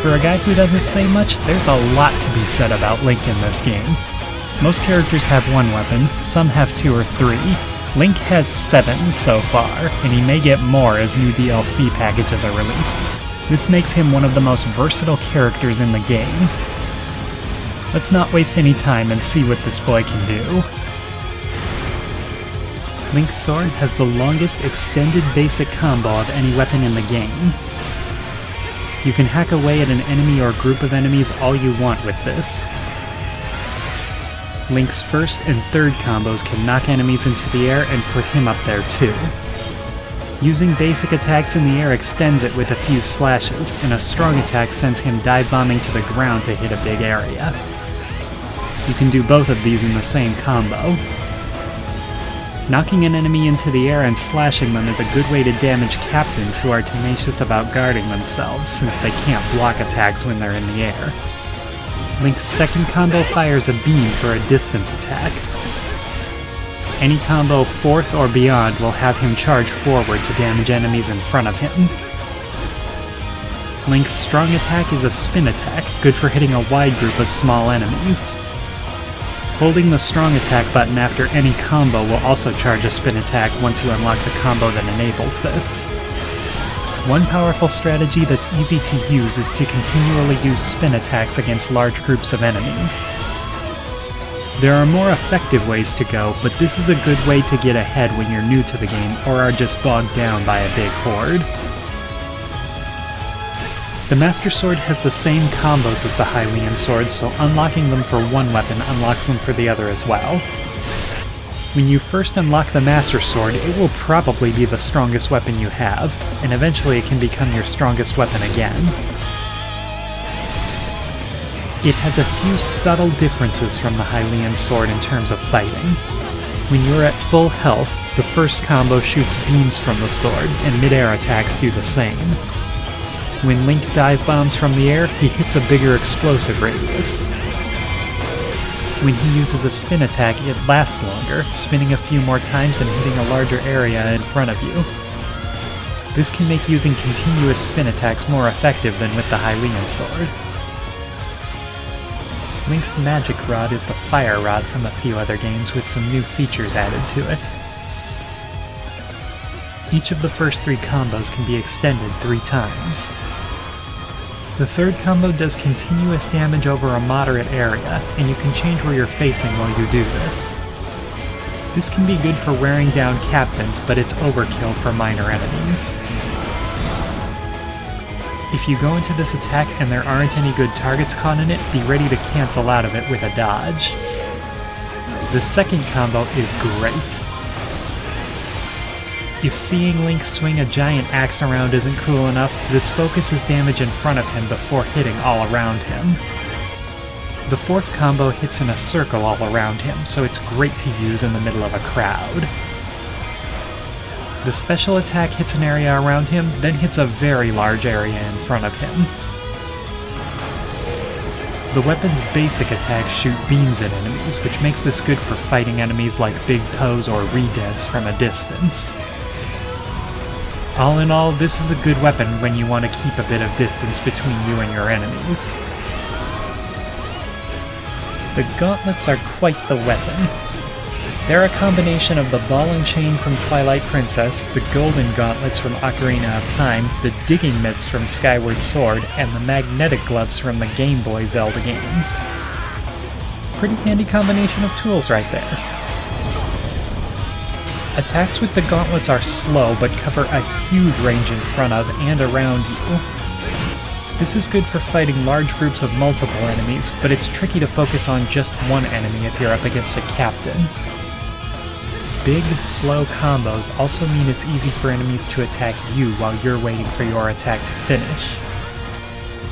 For a guy who doesn't say much, there's a lot to be said about Link in this game. Most characters have one weapon, some have 2 or 3. Link has 7 so far, and he may get more as new DLC packages are released. This makes him one of the most versatile characters in the game. Let's not waste any time and see what this boy can do. Link's sword has the longest extended basic combo of any weapon in the game. You can hack away at an enemy or group of enemies all you want with this. Link's first and third combos can knock enemies into the air and put him up there too. Using basic attacks in the air extends it with a few slashes, and a strong attack sends him dive bombing to the ground to hit a big area. You can do both of these in the same combo. Knocking an enemy into the air and slashing them is a good way to damage captains who are tenacious about guarding themselves, since they can't block attacks when they're in the air. Link's second combo fires a beam for a distance attack. Any combo 4th or beyond will have him charge forward to damage enemies in front of him. Link's strong attack is a spin attack, good for hitting a wide group of small enemies. Holding the strong attack button after any combo will also charge a spin attack once you unlock the combo that enables this. One powerful strategy that's easy to use is to continually use spin attacks against large groups of enemies. There are more effective ways to go, but this is a good way to get ahead when you're new to the game or are just bogged down by a big horde. The Master Sword has the same combos as the Hylian Sword, so unlocking them for one weapon unlocks them for the other as well. When you first unlock the Master Sword, it will probably be the strongest weapon you have, and eventually it can become your strongest weapon again. It has a few subtle differences from the Hylian Sword in terms of fighting. When you're at full health, the first combo shoots beams from the sword, and mid-air attacks do the same. When Link dive bombs from the air, he hits a bigger explosive radius. When he uses a spin attack, it lasts longer, spinning a few more times and hitting a larger area in front of you. This can make using continuous spin attacks more effective than with the Hylian Sword. Link's Magic Rod is the Fire Rod from a few other games with some new features added to it. Each of the first 3 combos can be extended 3 times. The third combo does continuous damage over a moderate area, and you can change where you're facing while you do this. This can be good for wearing down captains, but it's overkill for minor enemies. If you go into this attack and there aren't any good targets caught in it, be ready to cancel out of it with a dodge. The second combo is great. If seeing Link swing a giant axe around isn't cool enough, this focuses damage in front of him before hitting all around him. The fourth combo hits in a circle all around him, so it's great to use in the middle of a crowd. The special attack hits an area around him, then hits a very large area in front of him. The weapon's basic attacks shoot beams at enemies, which makes this good for fighting enemies like Big Poes or Redeads from a distance. All in all, this is a good weapon when you want to keep a bit of distance between you and your enemies. The Gauntlets are quite the weapon. They're a combination of the Ball and Chain from Twilight Princess, the Golden Gauntlets from Ocarina of Time, the Digging Mitts from Skyward Sword, and the Magnetic Gloves from the Game Boy Zelda games. Pretty handy combination of tools right there. Attacks with the Gauntlets are slow, but cover a huge range in front of and around you. This is good for fighting large groups of multiple enemies, but it's tricky to focus on just one enemy if you're up against a captain. Big, slow combos also mean it's easy for enemies to attack you while you're waiting for your attack to finish.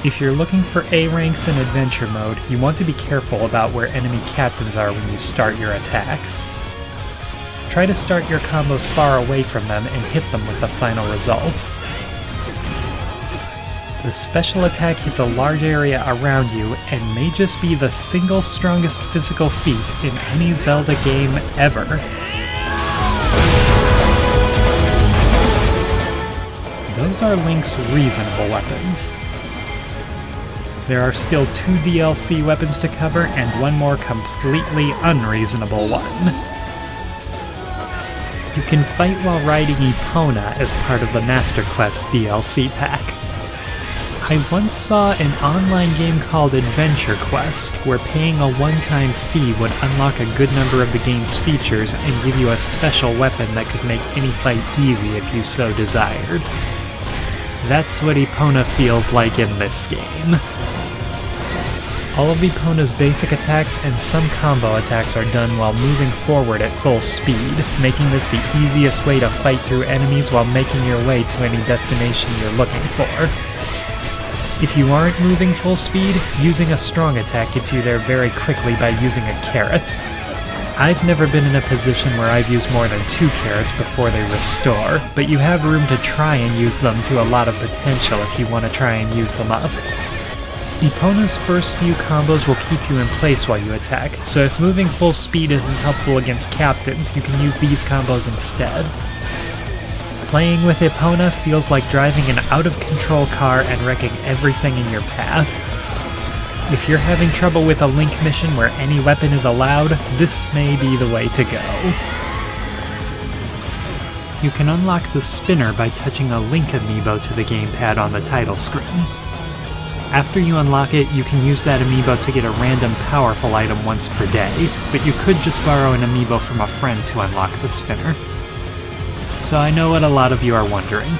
If you're looking for A ranks in adventure mode, you want to be careful about where enemy captains are when you start your attacks. Try to start your combos far away from them and hit them with the final result. The special attack hits a large area around you and may just be the single strongest physical feat in any Zelda game ever. Those are Link's reasonable weapons. There are still 2 DLC weapons to cover and one more completely unreasonable one. You can fight while riding Epona as part of the Master Quest DLC pack. I once saw an online game called Adventure Quest, where paying a one-time fee would unlock a good number of the game's features and give you a special weapon that could make any fight easy if you so desired. That's what Epona feels like in this game. All of Epona's basic attacks and some combo attacks are done while moving forward at full speed, making this the easiest way to fight through enemies while making your way to any destination you're looking for. If you aren't moving full speed, using a strong attack gets you there very quickly by using a carrot. I've never been in a position where I've used more than 2 carrots before they restore, but you have room to try and use them to a lot of potential if you want to try and use them up. Epona's first few combos will keep you in place while you attack, so if moving full speed isn't helpful against captains, you can use these combos instead. Playing with Epona feels like driving an out-of-control car and wrecking everything in your path. If you're having trouble with a Link mission where any weapon is allowed, this may be the way to go. You can unlock the spinner by touching a Link amiibo to the gamepad on the title screen. After you unlock it, you can use that amiibo to get a random powerful item once per day, but you could just borrow an amiibo from a friend to unlock the spinner. So I know what a lot of you are wondering.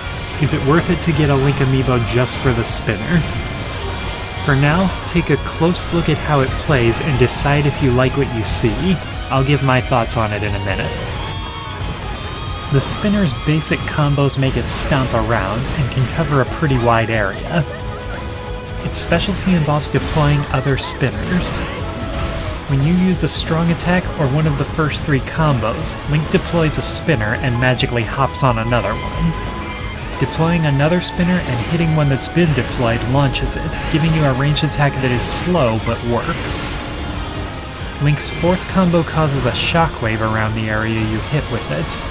Is it worth it to get a Link amiibo just for the spinner? For now, take a close look at how it plays and decide if you like what you see. I'll give my thoughts on it in a minute. The spinner's basic combos make it stomp around and can cover a pretty wide area. Its specialty involves deploying other spinners. When you use a strong attack or one of the first 3 combos, Link deploys a spinner and magically hops on another one. Deploying another spinner and hitting one that's been deployed launches it, giving you a ranged attack that is slow but works. Link's 4th combo causes a shockwave around the area you hit with it.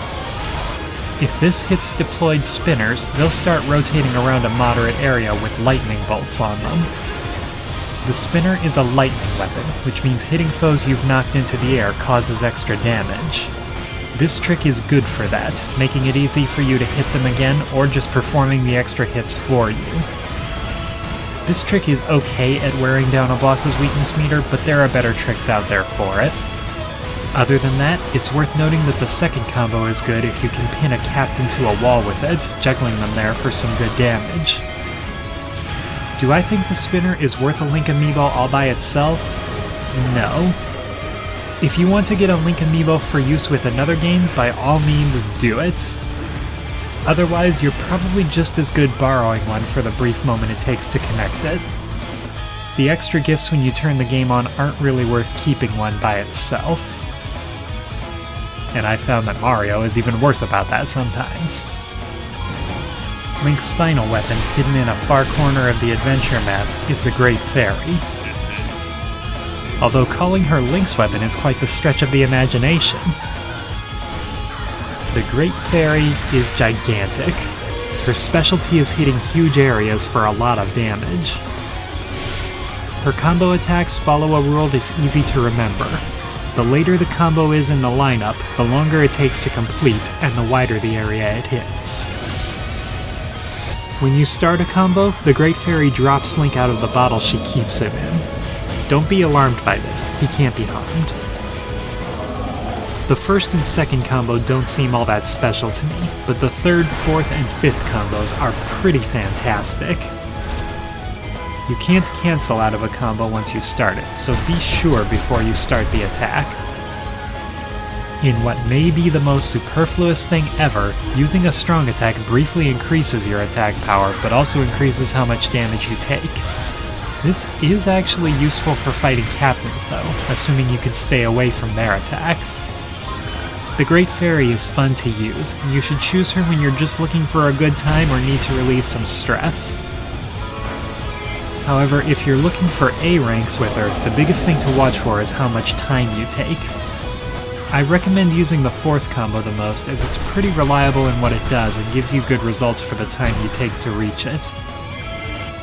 If this hits deployed spinners, they'll start rotating around a moderate area with lightning bolts on them. The spinner is a lightning weapon, which means hitting foes you've knocked into the air causes extra damage. This trick is good for that, making it easy for you to hit them again or just performing the extra hits for you. This trick is okay at wearing down a boss's weakness meter, but there are better tricks out there for it. Other than that, it's worth noting that the second combo is good if you can pin a captain to a wall with it, juggling them there for some good damage. Do I think the spinner is worth a Link amiibo all by itself? No. If you want to get a Link amiibo for use with another game, by all means do it. Otherwise, you're probably just as good borrowing one for the brief moment it takes to connect it. The extra gifts when you turn the game on aren't really worth keeping one by itself. And I found that Mario is even worse about that sometimes. Link's final weapon, hidden in a far corner of the adventure map, is the Great Fairy. Although calling her Link's weapon is quite the stretch of the imagination. The Great Fairy is gigantic. Her specialty is hitting huge areas for a lot of damage. Her combo attacks follow a rule that's easy to remember. The later the combo is in the lineup, the longer it takes to complete, and the wider the area it hits. When you start a combo, the Great Fairy drops Link out of the bottle she keeps him in. Don't be alarmed by this, he can't be harmed. The first and second combo don't seem all that special to me, but the third, fourth, and fifth combos are pretty fantastic. You can't cancel out of a combo once you start it, so be sure before you start the attack. In what may be the most superfluous thing ever, using a strong attack briefly increases your attack power, but also increases how much damage you take. This is actually useful for fighting captains though, assuming you can stay away from their attacks. The Great Fairy is fun to use, and you should choose her when you're just looking for a good time or need to relieve some stress. However, if you're looking for A ranks with her, the biggest thing to watch for is how much time you take. I recommend using the fourth combo the most, as it's pretty reliable in what it does and gives you good results for the time you take to reach it.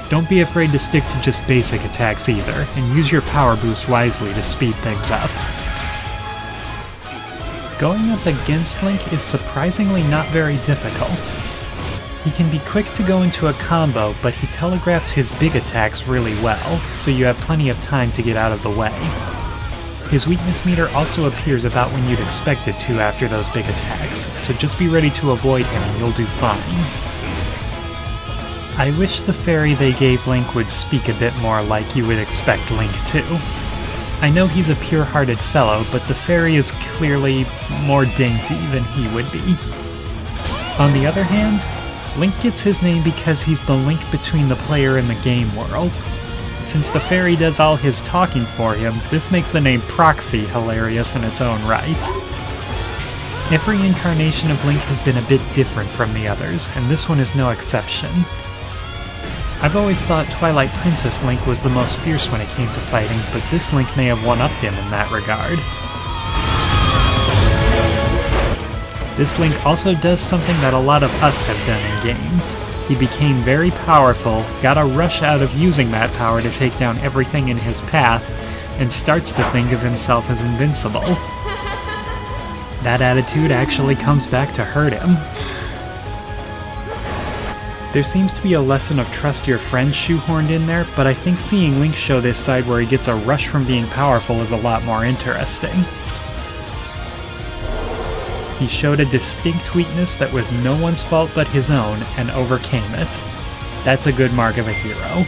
Don't be afraid to stick to just basic attacks either, and use your power boost wisely to speed things up. Going up against Link is surprisingly not very difficult. He can be quick to go into a combo, but he telegraphs his big attacks really well, so you have plenty of time to get out of the way. His weakness meter also appears about when you'd expect it to after those big attacks, so just be ready to avoid him and you'll do fine. I wish the fairy they gave Link would speak a bit more like you would expect Link to. I know he's a pure-hearted fellow, but the fairy is clearly more dainty than he would be. On the other hand, Link gets his name because he's the link between the player and the game world. Since the fairy does all his talking for him, this makes the name Proxy hilarious in its own right. Every incarnation of Link has been a bit different from the others, and this one is no exception. I've always thought Twilight Princess Link was the most fierce when it came to fighting, but this Link may have one-upped him in that regard. This Link also does something that a lot of us have done in games. He became very powerful, got a rush out of using that power to take down everything in his path, and starts to think of himself as invincible. That attitude actually comes back to hurt him. There seems to be a lesson of trust your friends shoehorned in there, but I think seeing Link show this side where he gets a rush from being powerful is a lot more interesting. He showed a distinct weakness that was no one's fault but his own, and overcame it. That's a good mark of a hero.